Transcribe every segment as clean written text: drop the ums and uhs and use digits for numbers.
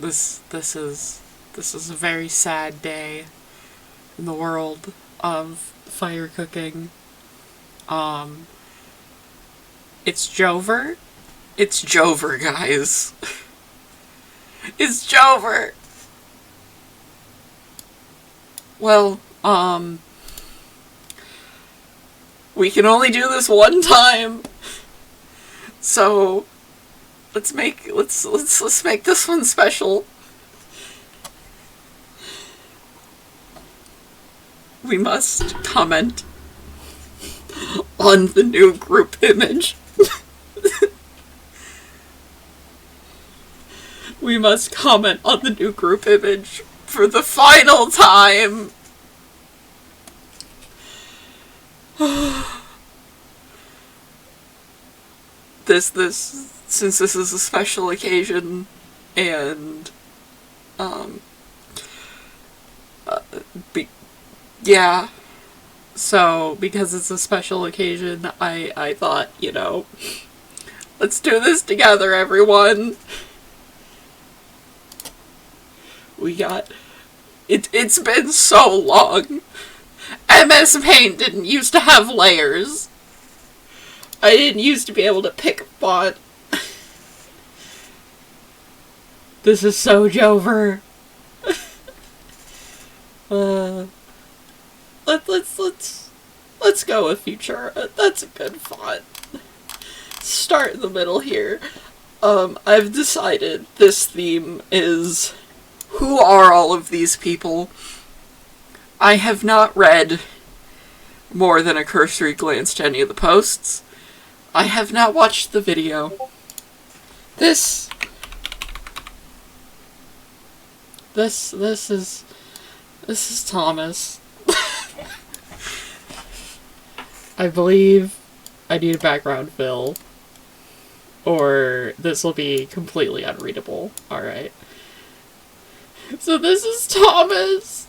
this is a very sad day in the world of fire cooking. It's Jover. It's Jover, guys. It's Jover. Well, we can only do this one time. So let's make this one special. We must comment on the new group image. We must comment on the new group image for the final time. Since this is a special occasion, and, yeah, so, because it's a special occasion, I thought, you know, let's do this together, everyone. We got, it's been so long. MS Paint didn't used to have layers. I didn't used to be able to pick a font. This is so Jover. Let's go with Futura. That's a good font. Start in the middle here. I've decided this theme is, who are all of these people? I have not read more than a cursory glance to any of the posts. I have not watched the video. This is Thomas. I believe I need a background fill, or this will be completely unreadable. Alright. So this is Thomas.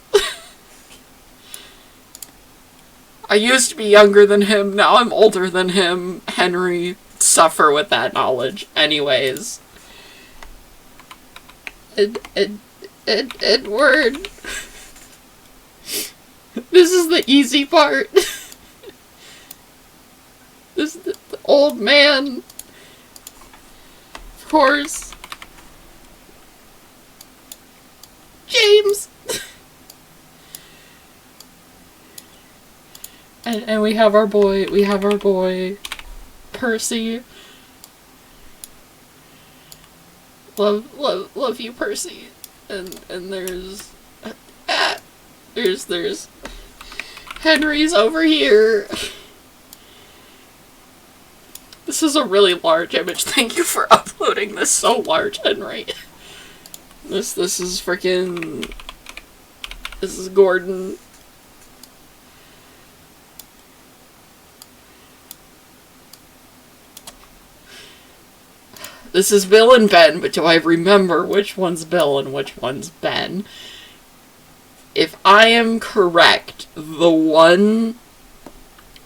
I used to be younger than him, now I'm older than him. Henry, suffer with that knowledge. Anyways. Edward. This is the easy part. This is the old man. Of course. James. And we have our boy, Percy. Love you, Percy. And there's Henry's over here. This is a really large image. Thank you for uploading this so large, Henry. This is freaking. This is Gordon. This is Bill and Ben, but do I remember which one's Bill and which one's Ben? If I am correct, the one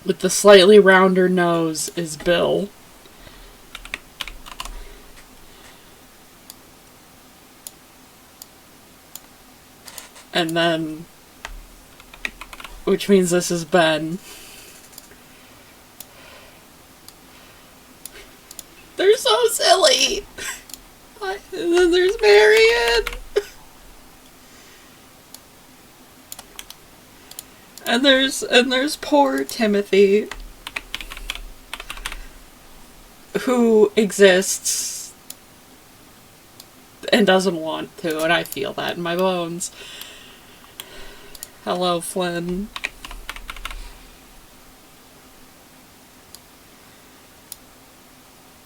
with the slightly rounder nose is Bill. And then, which means this is Ben. They're so silly! And then there's Marion! And there's poor Timothy, who exists and doesn't want to, and I feel that in my bones. Hello, Flynn.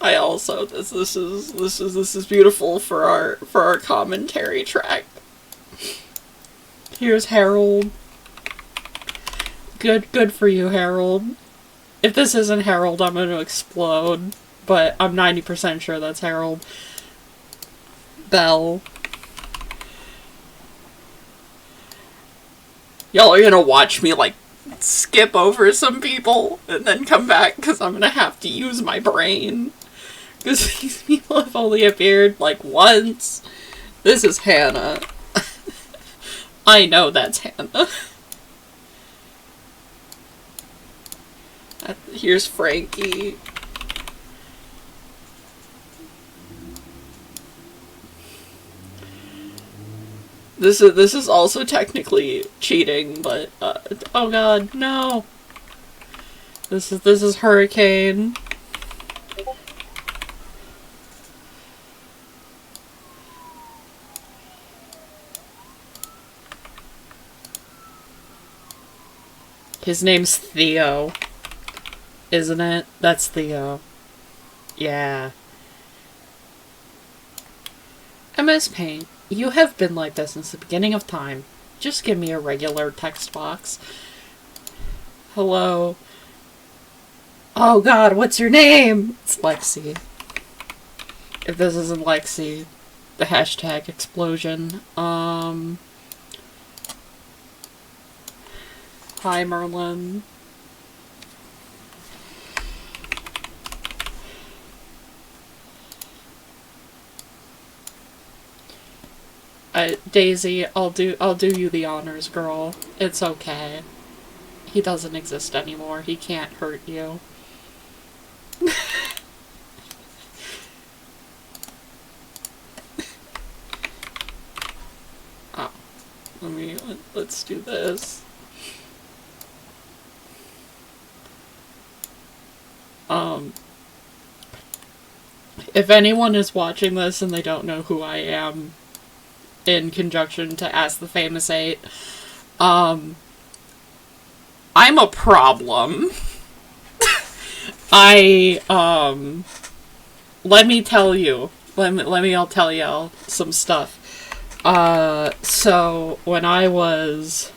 I also this is beautiful for our commentary track. Here's Harold. Good for you, Harold. If this isn't Harold, I'm gonna explode, but I'm 90% sure that's Harold. Belle. Y'all are gonna watch me, like, skip over some people and then come back, because I'm gonna have to use my brain. Because these people have only appeared, like, once. This is Hannah. I know that's Hannah. Here's Frankie. This is also technically cheating, but oh god, no. This is Hurricane. His name's Theo, isn't it? That's Theo. Yeah. MS Paint, you have been like this since the beginning of time. Just give me a regular text box. Hello. Oh god, what's your name? It's Lexi. If this isn't Lexi, the hashtag explosion. Hi, Merlin. Daisy, I'll do you the honors, girl. It's okay. He doesn't exist anymore. He can't hurt you. Oh, let's do this. If anyone is watching this and they don't know who I am, in conjunction to Ask the Famous 8, I'm a problem. Let me tell you. I'll tell y'all some stuff. So, when I was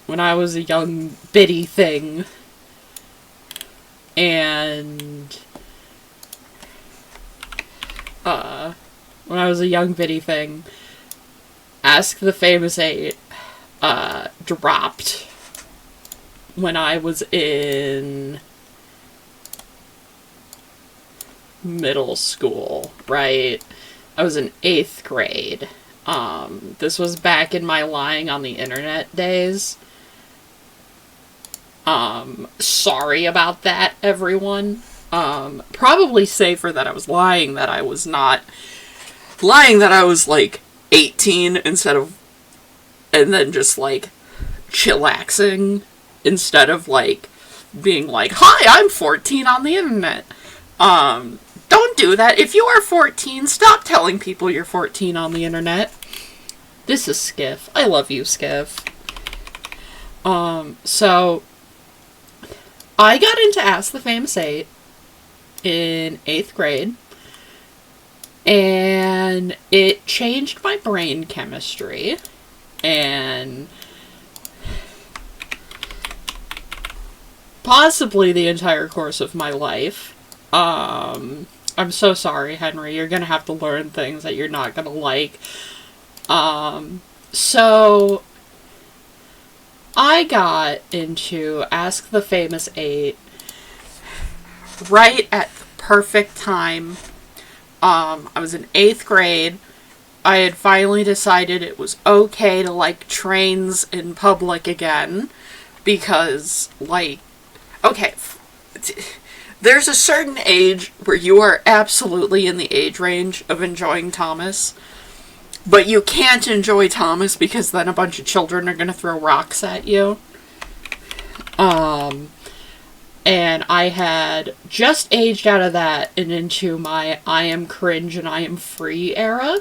when I was a young bitty thing, and when I was a young bitty thing, Ask the Famous 8 dropped when I was in middle school, right? I was in 8th grade. This was back in my lying on the internet days. Sorry about that, everyone. Probably safer that I was lying that I was not lying that I was like 18 instead of, and then just like chillaxing instead of like being like, hi, I'm 14 on the internet. Don't do that. If you are 14, stop telling people you're 14 on the internet. This is Skiff. I love you, Skiff. So I got into Ask the Famous 8 in 8th grade, and it changed my brain chemistry, and possibly the entire course of my life. I'm so sorry, Henry. You're gonna have to learn things that you're not gonna like. So I got into Ask the Famous 8 right at the perfect time. I was in 8th grade. I had finally decided it was okay to like trains in public again, because, like, okay, there's a certain age where you are absolutely in the age range of enjoying Thomas, but you can't enjoy Thomas because then a bunch of children are going to throw rocks at you. And I had just aged out of that and into my I am cringe and I am free era.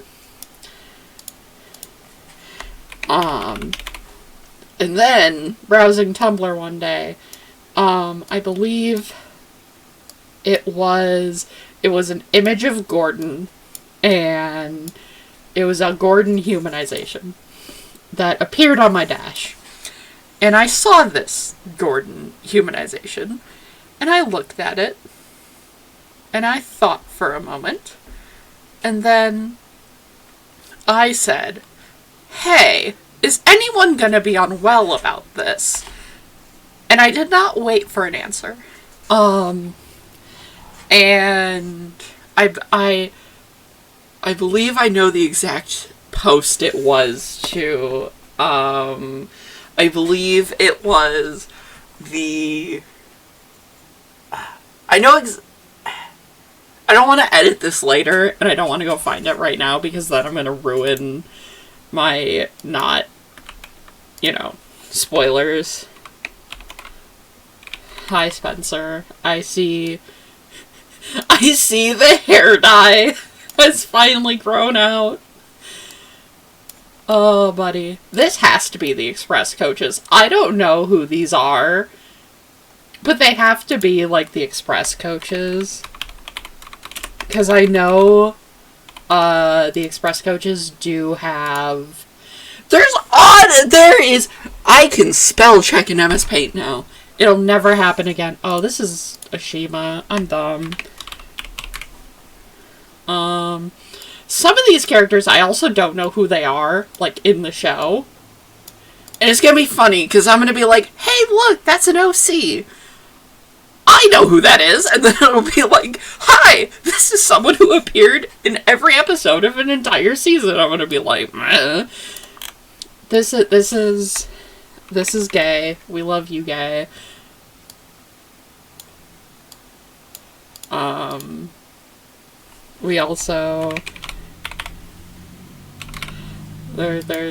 And then, browsing Tumblr one day, I believe it was an image of Gordon, and it was a Gordon humanization that appeared on my dash. And I saw this Gordon humanization, and I looked at it, and I thought for a moment, and then I said, hey, is anyone gonna be unwell about this? And I did not wait for an answer. And I believe I know the exact post it was to, I believe it was the, I know I don't want to edit this later, and I don't want to go find it right now, because then I'm going to ruin my, not, spoilers. Hi, Spencer. I see the hair dye has finally grown out. Oh, buddy. This has to be the express coaches. I don't know who these are, but they have to be, like, the express coaches. Because I know, the express coaches do have... I can spell check in MS Paint now. It'll never happen again. Oh, this is Ashima. I'm dumb. Some of these characters, I also don't know who they are, like, in the show. And it's gonna be funny, because I'm gonna be like, hey, look, that's an OC. I know who that is, and then it'll be like, hi, this is someone who appeared in every episode of an entire season. I'm gonna be like, meh. This is gay. We love you, gay. We also... There's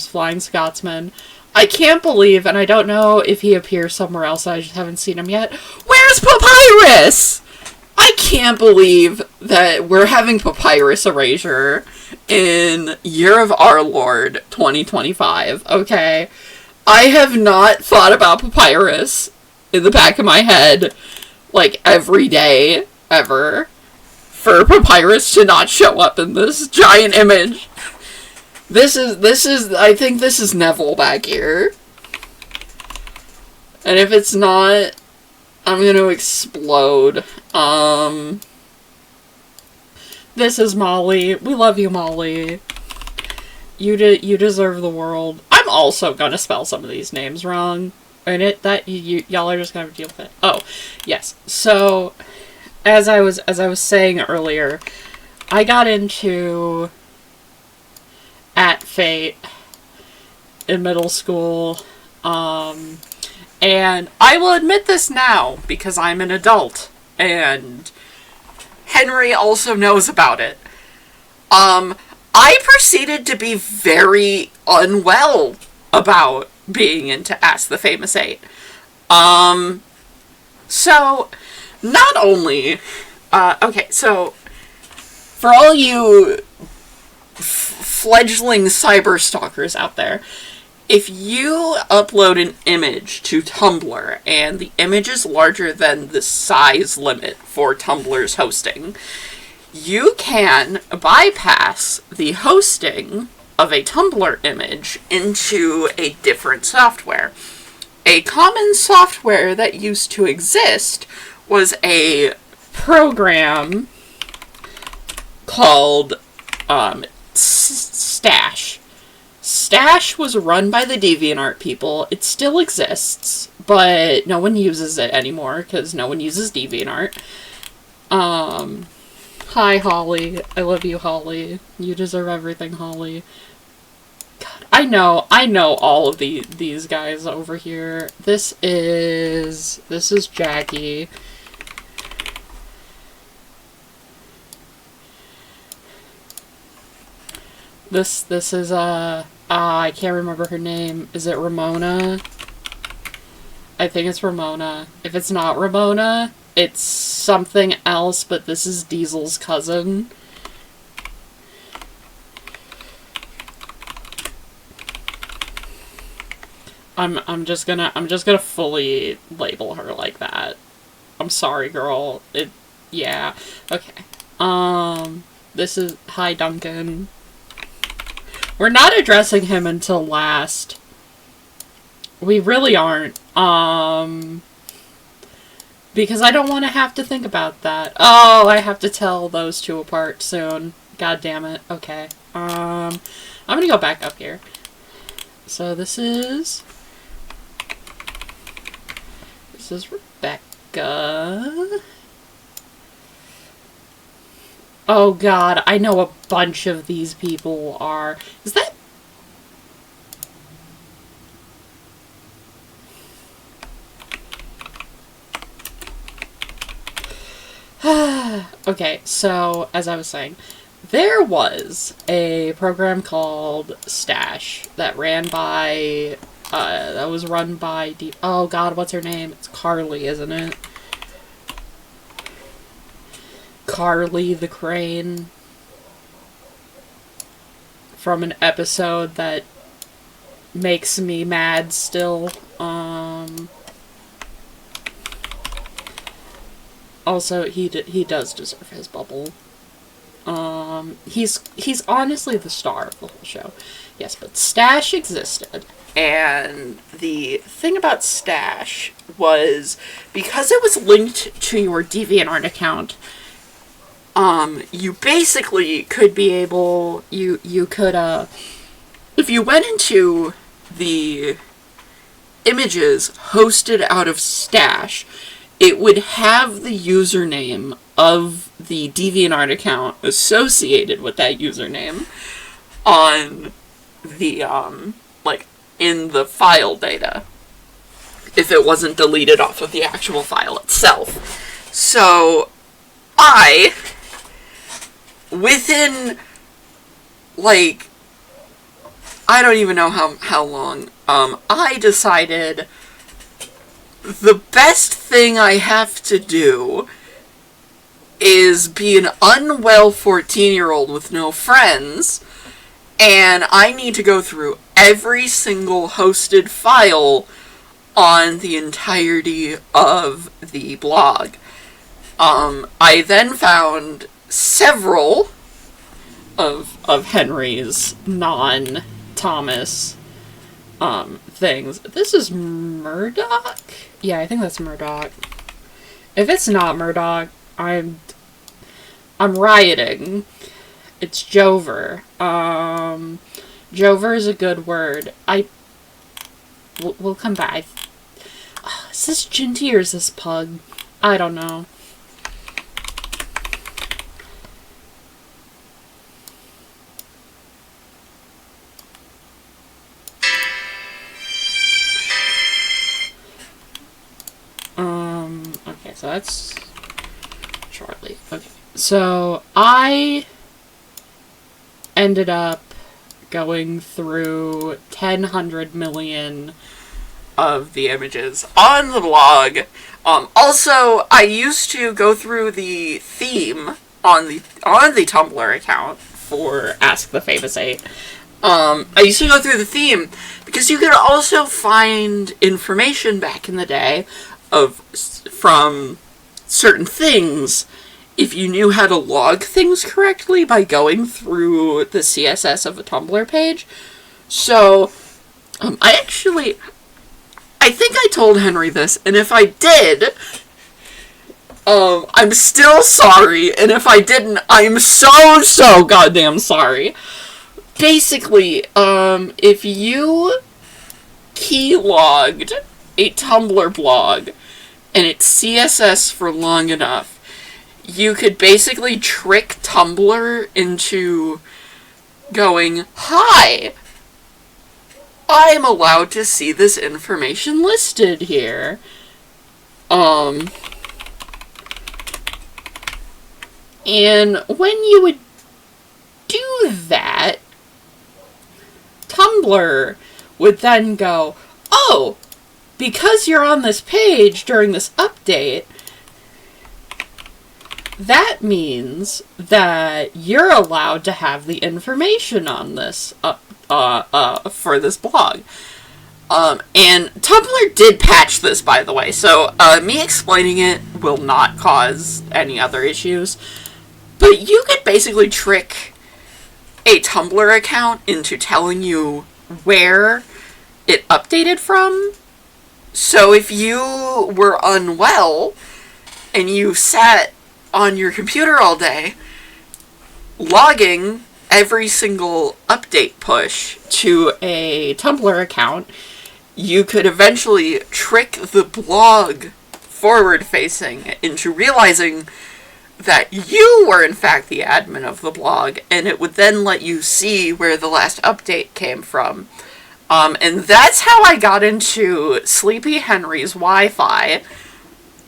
Flying Scotsman. I can't believe, and I don't know if he appears somewhere else, I just haven't seen him yet. Where's Papyrus? I can't believe that we're having Papyrus Erasure in Year of Our Lord 2025, okay? I have not thought about Papyrus in the back of my head, like, every day, ever, for Papyrus to not show up in this giant image. I think this is Neville back here. And if it's not, I'm gonna explode. This is Molly. We love you, Molly. You deserve the world. I'm also gonna spell some of these names wrong. And y'all are just gonna have to deal with it. Oh, yes. So, as I was saying earlier, I got into ATF8 in middle school, and I will admit this now, because I'm an adult, and Henry also knows about it. I proceeded to be very unwell about being into Ask the Famous 8. So, not only, okay, so, for all you fledgling cyber stalkers out there, if you upload an image to Tumblr and the image is larger than the size limit for Tumblr's hosting, you can bypass the hosting of a Tumblr image into a different software. A common software that used to exist was a program called Stash. Stash was run by the DeviantArt people. It still exists, but no one uses it anymore because no one uses DeviantArt. Hi, Holly. I love you, Holly. You deserve everything, Holly. God, I know all of these guys over here. This is Jackie. This is, I can't remember her name. Is it Ramona? I think it's Ramona. If it's not Ramona, it's something else, but this is Diesel's cousin. I'm just gonna fully label her like that. I'm sorry, girl. Yeah. Okay. This is, hi, Duncan. We're not addressing him until last. We really aren't. Because I don't want to have to think about that. Oh, I have to tell those two apart soon. God damn it. Okay. I'm gonna go back up here. So this is this is Rebecca. Oh god, I know a bunch of these people are... Is that... Okay, so, as I was saying, there was a program called Stash that ran by... that was run by... Oh god, what's her name? It's Carly, isn't it? Carly the Crane. From an episode that makes me mad still. Also, he does deserve his bubble. He's honestly the star of the whole show. Yes, but Stash existed. And the thing about Stash was, because it was linked to your DeviantArt account, you basically could be able, you could, if you went into the images hosted out of Stash, it would have the username of the DeviantArt account associated with that username on the, like, in the file data, if it wasn't deleted off of the actual file itself. So, within, like, I don't even know how long, I decided the best thing I have to do is be an unwell 14-year-old with no friends, and I need to go through every single hosted file on the entirety of the blog. I then found several of Henry's non-Thomas things. This is Murdoch? Yeah, I think that's Murdoch. If it's not Murdoch, I'm rioting. It's Jover. Jover is a good word. We'll come back. Is this Ginty or is this Pug? I don't know. Okay, so that's Charlie. Okay, so I ended up going through 100 million of the images on the blog. Also, I used to go through the theme on the Tumblr account for Ask the Famous 8. I used to go through the theme because you could also find information back in the day from certain things if you knew how to log things correctly by going through the CSS of a Tumblr page. So, I think I told Henry this, and if I did, I'm still sorry, and if I didn't, I'm so goddamn sorry. Basically, if you keylogged a Tumblr blog, and it's CSS for long enough, you could basically trick Tumblr into going, "Hi, I am allowed to see this information listed here." And when you would do that, Tumblr would then go, "Oh, because you're on this page during this update, that means that you're allowed to have the information on this for this blog." And Tumblr did patch this, by the way, so me explaining it will not cause any other issues. But you could basically trick a Tumblr account into telling you where it updated from. So if you were unwell and you sat on your computer all day logging every single update push to a Tumblr account, you could eventually trick the blog forward-facing into realizing that you were in fact the admin of the blog, and it would then let you see where the last update came from. And that's how I got into Sleepy Henry's Wi-Fi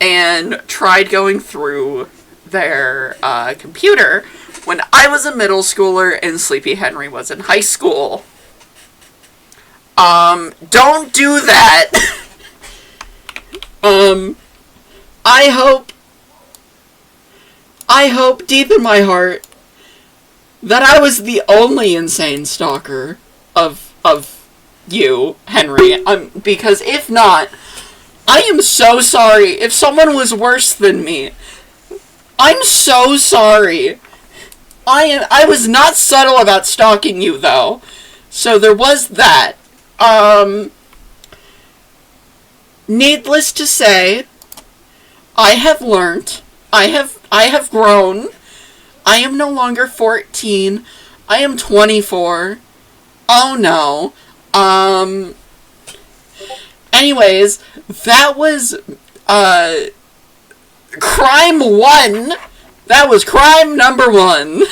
and tried going through their computer when I was a middle schooler and Sleepy Henry was in high school. Don't do that. I hope deep in my heart that I was the only insane stalker of you, Henry. Because if not, I am so sorry. If someone was worse than me, I'm so sorry. I was not subtle about stalking you, though. So there was that. Needless to say, I have learnt. I have grown. I am no longer 14. I am 24. Oh no. Anyways, that was, crime 1. That was crime number 1.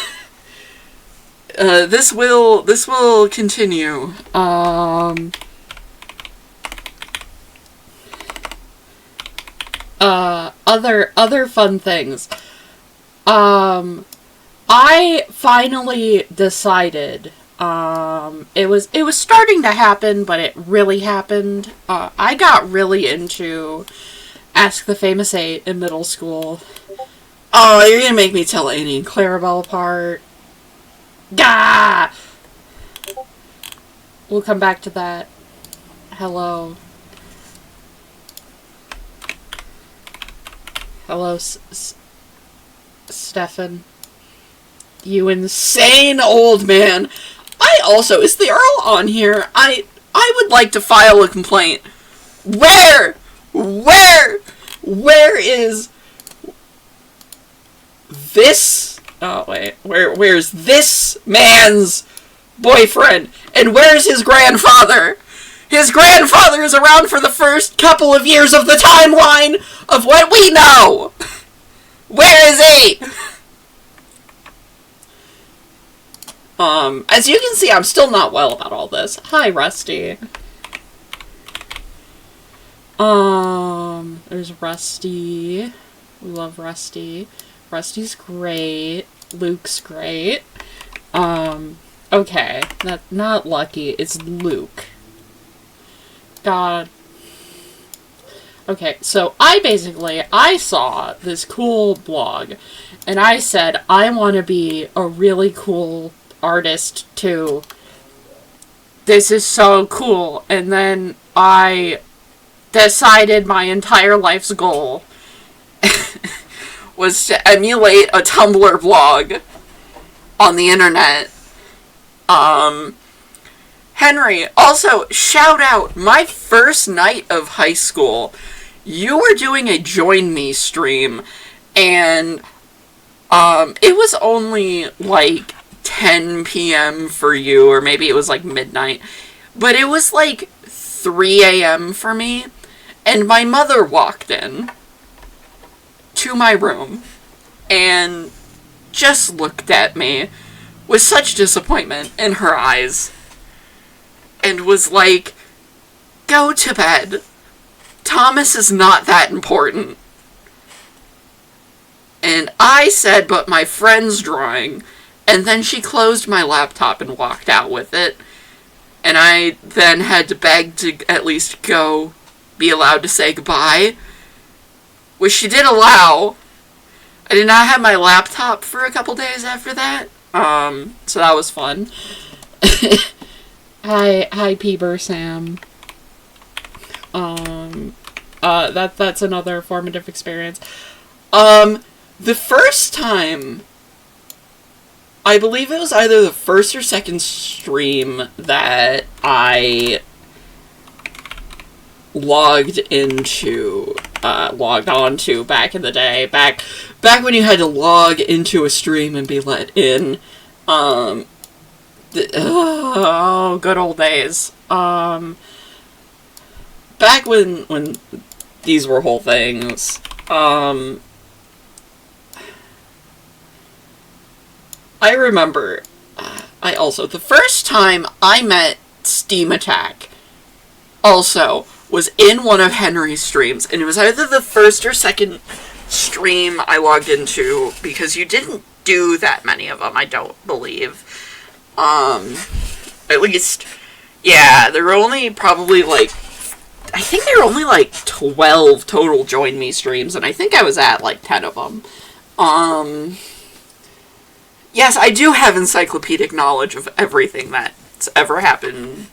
This will continue. Other fun things. I finally decided, it was starting to happen, but it really happened. I got really into Ask the Famous 8 in middle school. Oh, you're gonna make me tell Annie and Clarabelle apart. Gah! We'll come back to that. Hello. Hello, Stefan. You insane old man. Is the Earl on here? I would like to file a complaint. Where is this? Oh wait, where's this man's boyfriend? And where's his grandfather? His grandfather is around for the first couple of years of the timeline of what we know. Where is he? As you can see, I'm still not well about all this. Hi, Rusty. There's Rusty. We love Rusty. Rusty's great. Luke's great. Okay. Not Lucky. It's Luke. God. Okay, so I saw this cool blog, and I said, I want to be a really cool artist too. This is so cool. And then I decided my entire life's goal was to emulate a Tumblr blog on the internet. Henry, also, shout out, my first night of high school, you were doing a Join Me stream, and, it was only, like, 10 p.m. for you, or maybe it was, like, midnight, but it was, like, 3 a.m. for me, and my mother walked in to my room, and just looked at me with such disappointment in her eyes, and was like, go to bed. Thomas is not that important. And I said, but my friend's drawing. And then she closed my laptop and walked out with it. And I then had to beg to at least go, be allowed to say goodbye. Which she did allow. I did not have my laptop for a couple days after that. So that was fun. Hi, Peeber Sam. That's another formative experience. The first time, I believe it was either the first or second stream that I logged on to back in the day, back when you had to log into a stream and be let in, good old days. Back when these were whole things. I remember, the first time I met Steam Attack, also, was in one of Henry's streams, and it was either the first or second stream I logged into, because you didn't do that many of them, I don't believe. At least, yeah, there were only probably, like, I think there were only, like, 12 total Join Me streams, and I think I was at, like, 10 of them. Yes, I do have encyclopedic knowledge of everything that's ever happened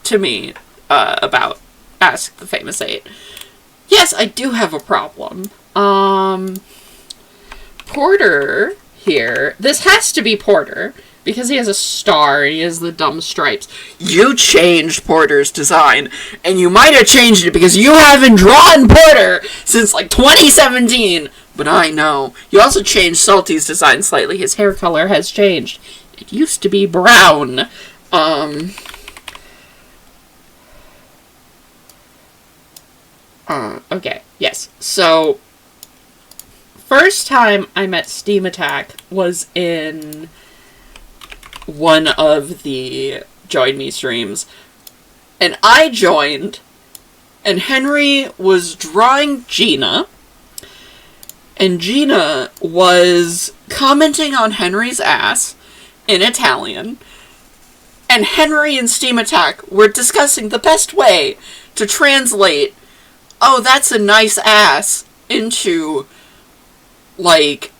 to me, about Ask the Famous 8. Yes, I do have a problem. Porter here, this has to be Porter, because he has a star and he has the dumb stripes. You changed Porter's design, and you might have changed it because you haven't drawn Porter since, like, 2017. But I know. You also changed Salty's design slightly. His hair color has changed. It used to be brown. Okay, yes. So, first time I met Steam Attack was in one of the Join Me streams. And I joined, and Henry was drawing Gina, and Gina was commenting on Henry's ass in Italian, and Henry and Steam Attack were discussing the best way to translate, oh, that's a nice ass, into, like,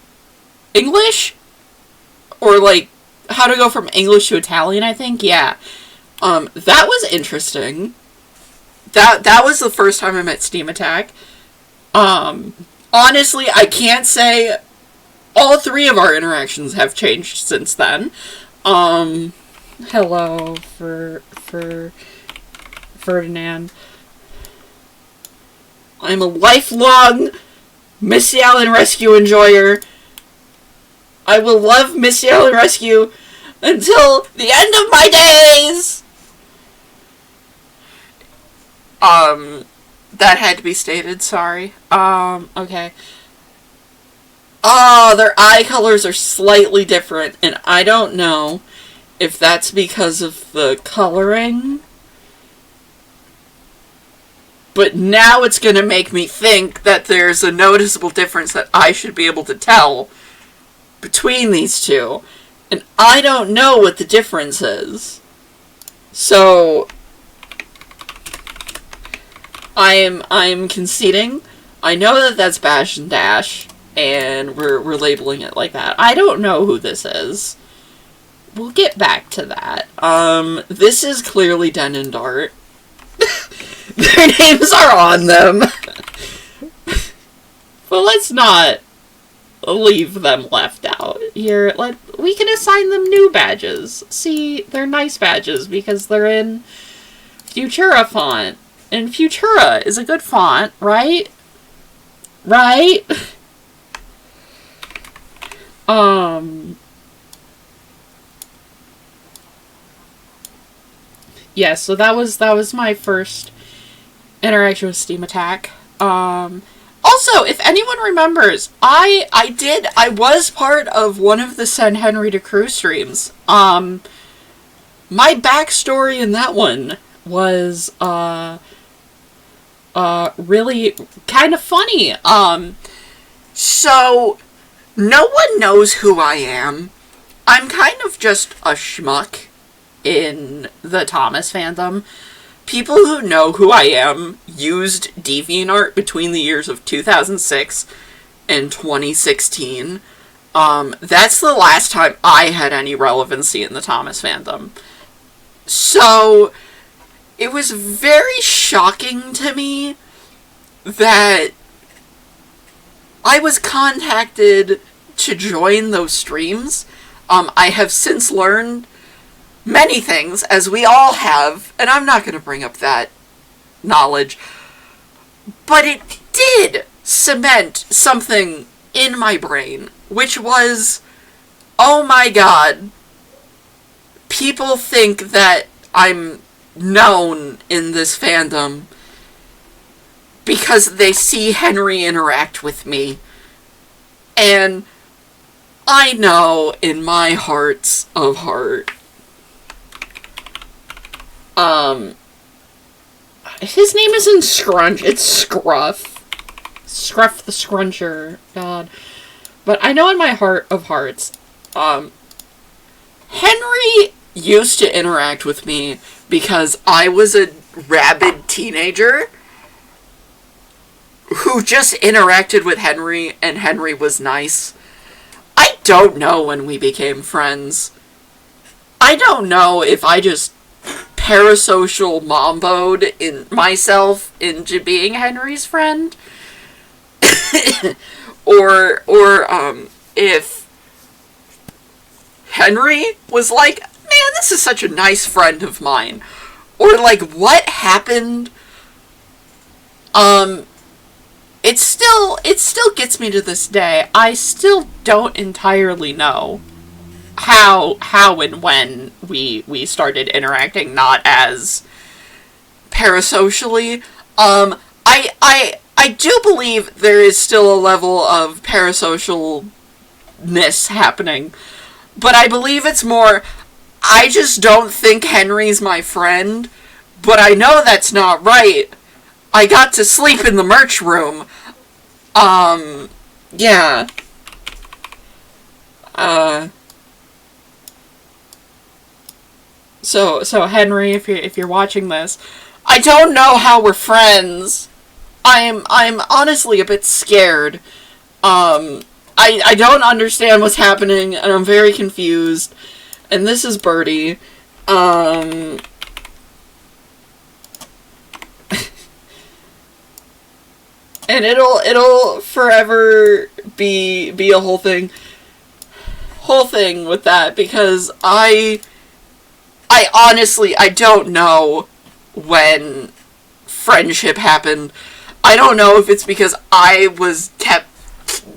English? Or, like, how to go from English to Italian, I think? Yeah. That was interesting. That was the first time I met Steam Attack. Honestly, I can't say all three of our interactions have changed since then. Hello, for Ferdinand. I'm a lifelong Missy Allen Rescue enjoyer. I will love Missy Allen Rescue until the end of my days! That had to be stated, sorry. Okay. Oh, their eye colors are slightly different, and I don't know if that's because of the coloring. But now it's gonna make me think that there's a noticeable difference that I should be able to tell between these two. And I don't know what the difference is. So I'm conceding. I know that that's Bash and Dash, and we're labeling it like that. I don't know who this is. We'll get back to that. This is clearly Den and Dart. Their names are on them. But let's not leave them left out. Here, we can assign them new badges. See, they're nice badges because they're in Futura font. And Futura is a good font, right? Right? Yeah, so that was my first interaction with Steam Attack. Also, if anyone remembers, I was part of one of the Send Henry to Crew streams. My backstory in that one was, really kind of funny. So, no one knows who I am. I'm kind of just a schmuck in the Thomas fandom. People who know who I am used DeviantArt between the years of 2006 and 2016. That's the last time I had any relevancy in the Thomas fandom. So, it was very shocking to me that I was contacted to join those streams. I have since learned many things, as we all have, and I'm not going to bring up that knowledge, but it did cement something in my brain, which was, oh my god, people think that I'm known in this fandom because they see Henry interact with me. And I know in my hearts of heart, his name isn't Scrunch, it's Scruff. Scruff the Scruncher. God. But I know in my heart of hearts, Henry used to interact with me because I was a rabid teenager who just interacted with Henry, and Henry was nice. I don't know when we became friends. I don't know if I just parasocial mamboed in myself into being Henry's friend. or if Henry was like, man, this is such a nice friend of mine. Or like, what happened? It still gets me to this day. I still don't entirely know how and when we started interacting, not as parasocially. I do believe there is still a level of parasocialness happening, but I believe it's more, I just don't think Henry's my friend, but I know that's not right. I got to sleep in the merch room. Yeah. So Henry, if you're watching this, I don't know how we're friends. I'm honestly a bit scared. I don't understand what's happening, and I'm very confused. And this is Birdie. And it'll forever be a whole thing with that, because I honestly, I don't know when friendship happened. I don't know if it's because I kept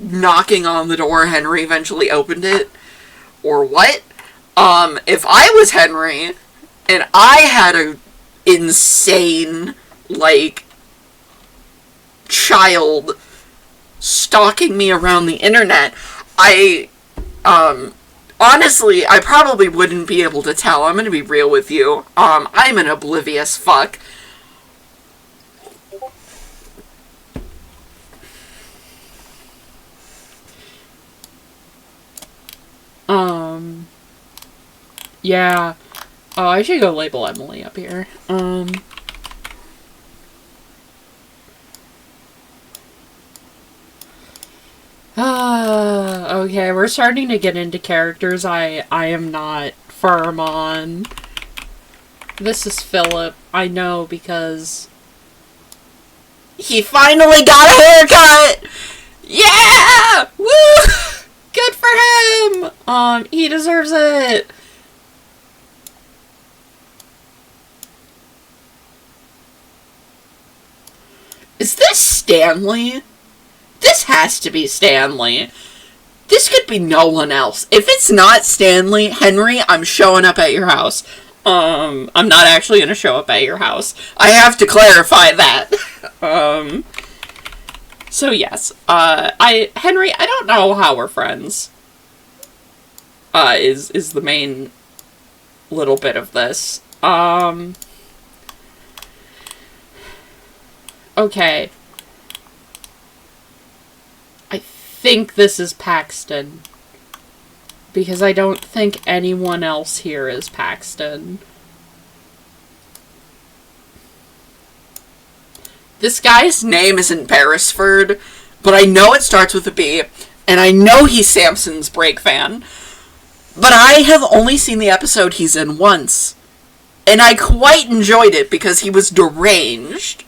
knocking on the door, Henry eventually opened it, or what. If I was Henry, and I had a insane, like, child stalking me around the internet, honestly, I probably wouldn't be able to tell. I'm gonna be real with you. I'm an oblivious fuck. Yeah. Oh, I should go label Emily up here. Okay, we're starting to get into characters I am not firm on. This is Philip. I know because he finally got a haircut! Yeah! Woo! Good for him! He deserves it! Is this Stanley? This has to be Stanley. This could be no one else. If it's not Stanley, Henry, I'm showing up at your house. I'm not actually gonna show up at your house. I have to clarify that. So yes, Henry, I don't know how we're friends. Is the main little bit of this. Okay. I think this is Paxton. Because I don't think anyone else here is Paxton. This guy's name isn't Beresford, but I know it starts with a B, and I know he's Samson's Break fan. But I have only seen the episode he's in once. And I quite enjoyed it because he was deranged.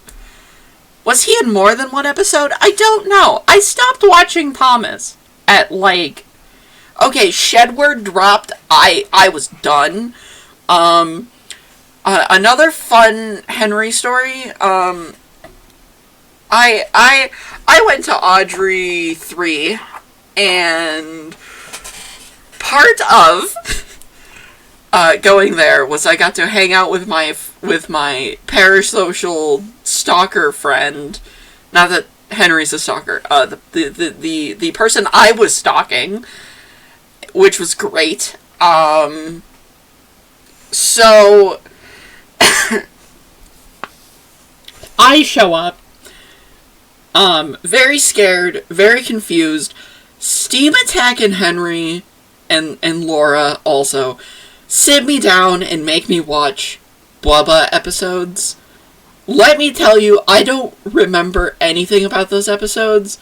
Was he in more than one episode? I don't know. I stopped watching Thomas at, like... Okay, Shedward dropped. I was done. Another fun Henry story. I went to Audrey 3, and part of going there was I got to hang out with my parasocial stalker friend, Not that Henry's a stalker. The person I was stalking, which was great. So I show up, very scared, very confused, steam attacking Henry and Laura also sit me down and make me watch Bubba episodes. Let me tell you, I don't remember anything about those episodes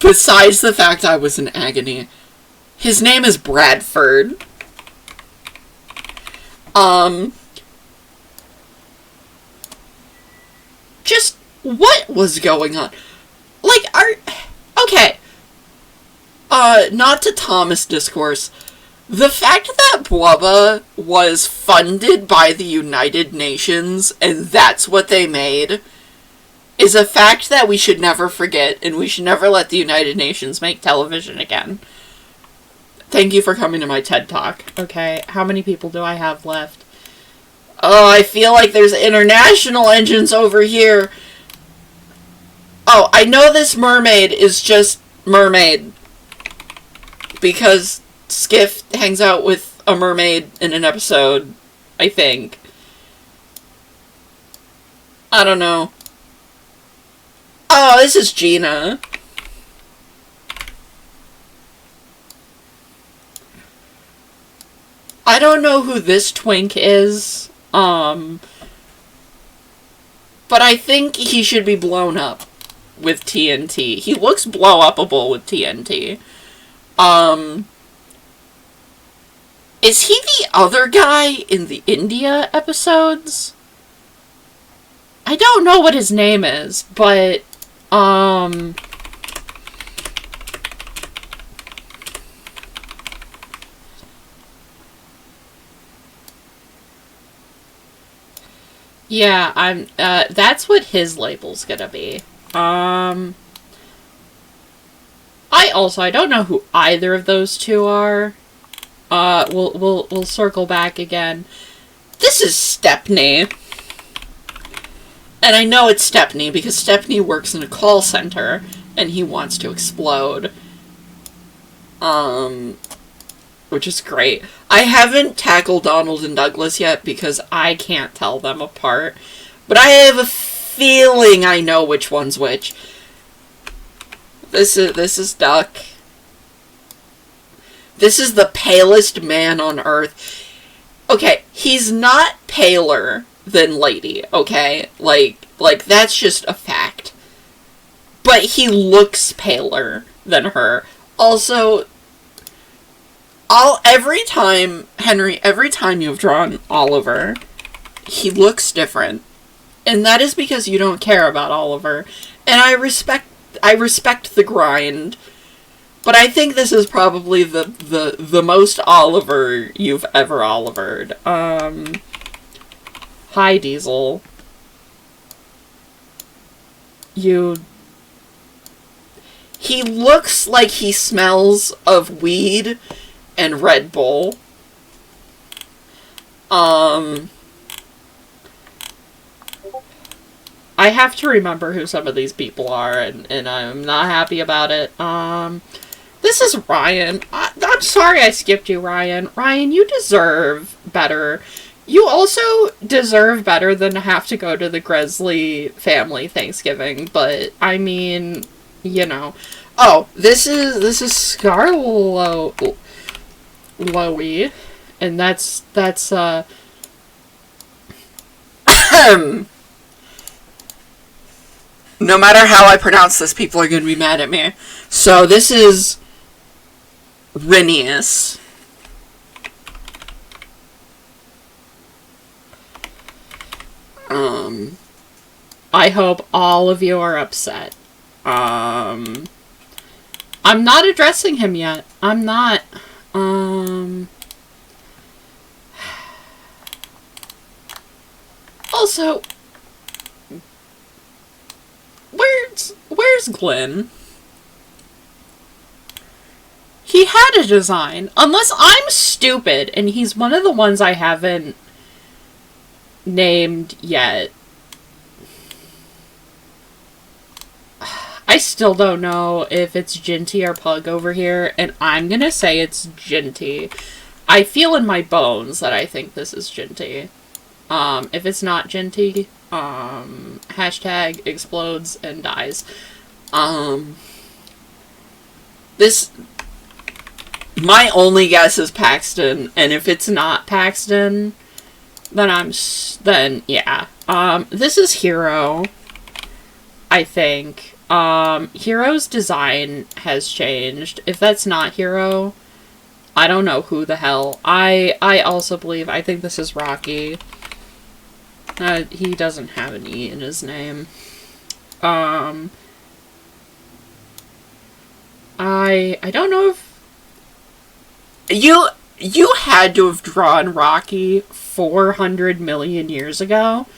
besides the fact I was in agony. His name is Bradford. Just what was going on? Like, okay. Not to Thomas discourse. The fact that Bubba was funded by the United Nations and that's what they made is a fact that we should never forget, and we should never let the United Nations make television again. Thank you for coming to my TED Talk. Okay, how many people do I have left? Oh, I feel like there's international engines over here. Oh, I know this mermaid is just mermaid. Because Skiff hangs out with a mermaid in an episode, I think. I don't know. Oh, this is Gina. I don't know who this twink is, but I think he should be blown up with TNT. He looks blow-upable with TNT. Is he the other guy in the India episodes? I don't know what his name is, but, yeah, that's what his label's gonna be. I don't know who either of those two are. We'll circle back again. This is Stepney. And I know it's Stepney because Stepney works in a call center and he wants to explode. Which is great. I haven't tackled Donald and Douglas yet because I can't tell them apart. But I have a feeling I know which one's which. This is Duck. This is the palest man on Earth. Okay, he's not paler than Lady, okay? Like that's just a fact. But he looks paler than her. Also, every time you've drawn Oliver, he looks different. And that is because you don't care about Oliver. And I respect the grind. But I think this is probably the most Oliver you've ever Olivered. Hi, Diesel. He looks like he smells of weed and Red Bull. I have to remember who some of these people are, and I'm not happy about it. This is Ryan. I'm sorry I skipped you, Ryan. Ryan, you deserve better. You also deserve better than to have to go to the Gresley family Thanksgiving, but, I mean, you know. Oh, this is Scarlowy, and that's, no matter how I pronounce this, people are going to be mad at me. So this is Rinius. I hope all of you are upset. I'm not addressing him yet. I'm not. Also, where's Glenn? He had a design. Unless I'm stupid, and he's one of the ones I haven't named yet. I still don't know if it's Ginty or Pug over here, and I'm gonna say it's Ginty. I feel in my bones that I think this is Ginty. If it's not Ginty, hashtag explodes and dies. My only guess is Paxton, and if it's not Paxton, then yeah. This is Hero, I think. Hero's design has changed. If that's not Hero, I don't know who the hell. I also believe, I think this is Rocky. He doesn't have an E in his name. I don't know if... You had to have drawn Rocky 400 million years ago.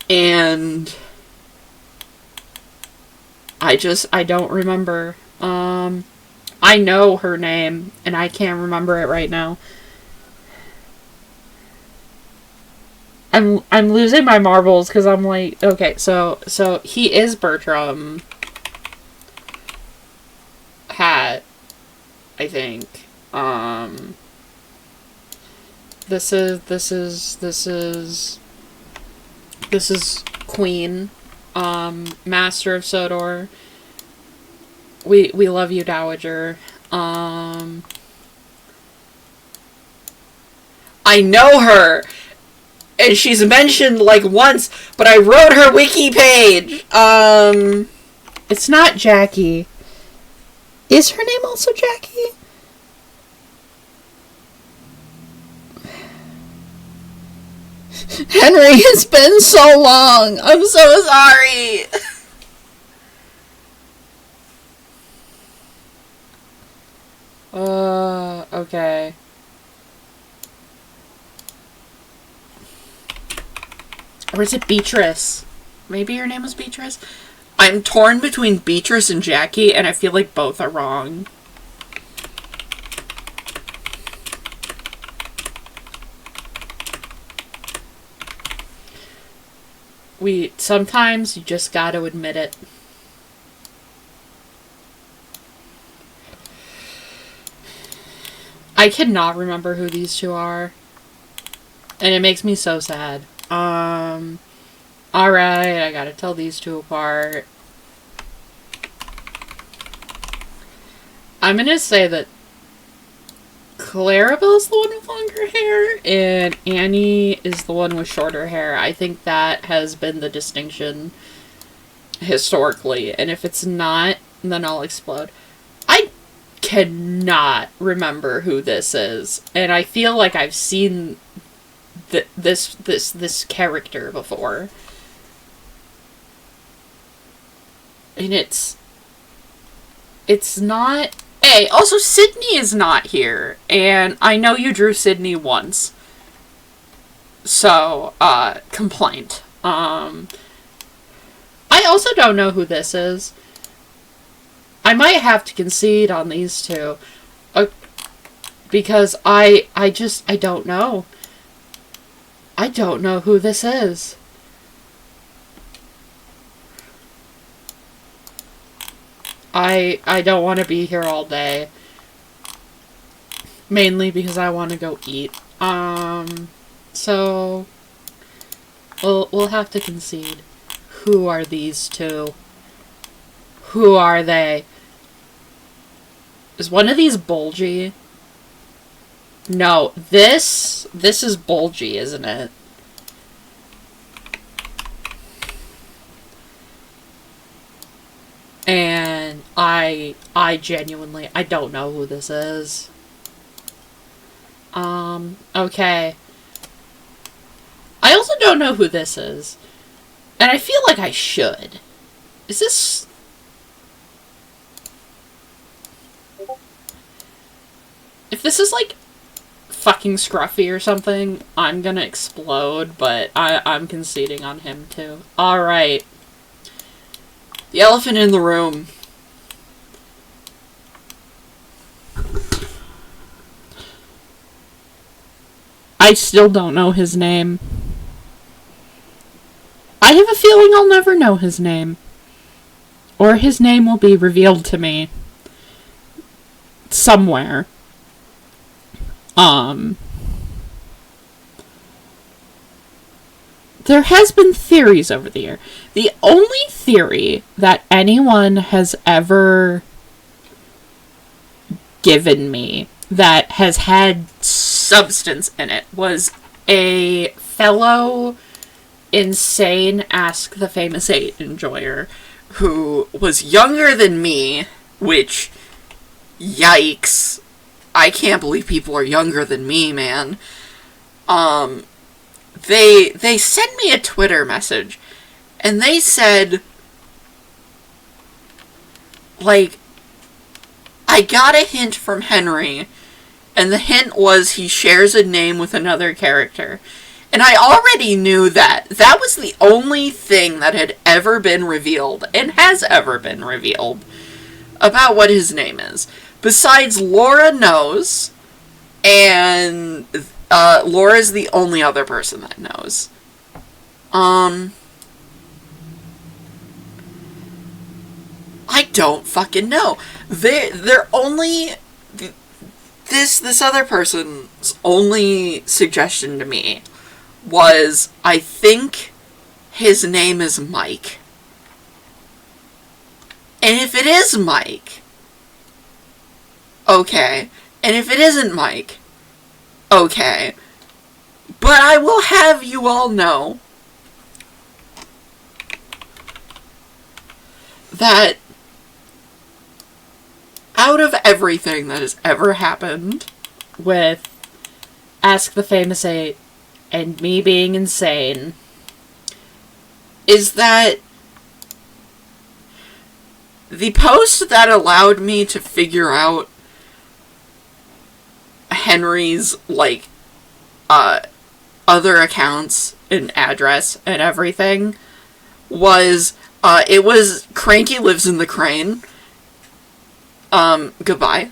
And... I don't remember. I know her name, and I can't remember it right now. I'm losing my marbles, because I'm like, okay, so he is Bertram Hat, I think. This is Queen, Master of Sodor. We love you, Dowager. I know her! And she's mentioned, like, once, but I wrote her wiki page! It's not Jackie. Is her name also Jackie? Henry, it's been so long! I'm so sorry! Okay. Or is it Beatrice? Maybe her name was Beatrice? I'm torn between Beatrice and Jackie, and I feel like both are wrong. Sometimes you just gotta admit it. I cannot remember who these two are. And it makes me so sad. Alright, I gotta tell these two apart. I'm gonna say that Clarabelle's the one with longer hair, and Annie is the one with shorter hair. I think that has been the distinction historically, and if it's not, then I'll explode. I cannot remember who this is, and I feel like I've seen this character before. And it's not... Hey, also Sydney is not here, and I know you drew Sydney once. So, complaint. I also don't know who this is. I might have to concede on these two. Because I don't know. I don't know who this is. I don't want to be here all day. Mainly because I want to go eat. So we'll have to concede. Who are these two? Who are they? Is one of these Bulgy? No, this is Bulgy, isn't it? And I genuinely, I don't know who this is. Okay. I also don't know who this is. And I feel like I should. Is this... If this is, like, fucking Scruffy or something, I'm gonna explode, but I'm conceding on him, too. Alright. The elephant in the room. I still don't know his name. I have a feeling I'll never know his name. or his name will be revealed to me somewhere. There has been theories over the year. The only theory that anyone has ever given me that has had substance in it was a fellow insane Ask the Famous 8 enjoyer who was younger than me, which, yikes, I can't believe people are younger than me, man. They sent me a Twitter message, and they said, like, I got a hint from Henry, and the hint was he shares a name with another character. And I already knew that. That was the only thing that had ever been revealed, and has ever been revealed, about what his name is. Besides, Laura knows, and Laura's the only other person that knows. I don't fucking know. They're only... This other person's only suggestion to me was, I think his name is Mike. And if it is Mike, okay. And if it isn't Mike, okay. But I will have you all know that out of everything that has ever happened with Ask the Famous 8 and me being insane, is that the post that allowed me to figure out Henry's, like, other accounts and address and everything was, it was Cranky Lives in the Crane. Goodbye.